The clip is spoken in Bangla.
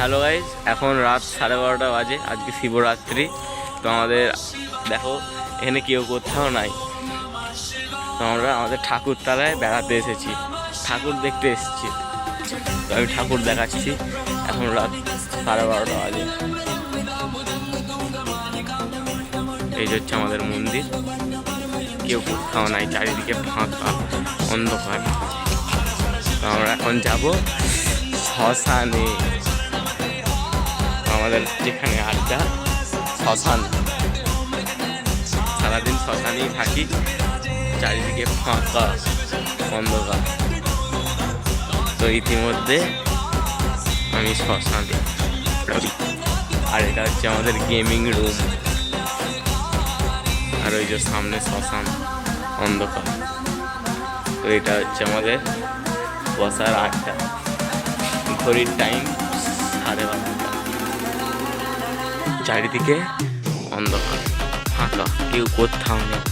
হ্যালো গাইজ, এখন রাত 12:30 বাজে। আজকে শিবরাত্রি। তো আমাদের দেখো এখানে কেউ কোথাও নাই। তো আমরা আমাদের ঠাকুরতলায় বেড়াতে এসেছি, ঠাকুর দেখতে এসেছি। তো আমি ঠাকুর দেখাচ্ছি। এখন রাত 12:30 বাজে। এই যে হচ্ছে আমাদের মন্দির, কেউ কোথাও নাই, চারিদিকে ফাঁকা অন্ধকার। তো আমরা এখন যাব শ্মশানে, আমাদের যেখানে আড্ডা শ্মশান। সারাদিন শ্মশানেই থাকি, চারিদিকে ফাঁকা অন্ধকার। তো ইতিমধ্যে আমি শ্মশানে, আর এটা হচ্ছে আমাদের গেমিং রুম। আর ওই যে সামনে শ্মশান, অন্ধকার। তো এটা হচ্ছে আমাদের বসার আড্ডা। ঘড়ির টাইম 12:30। চারিদিকে অন্ধকার ফাঁকা, কেউ কোথাও নেই।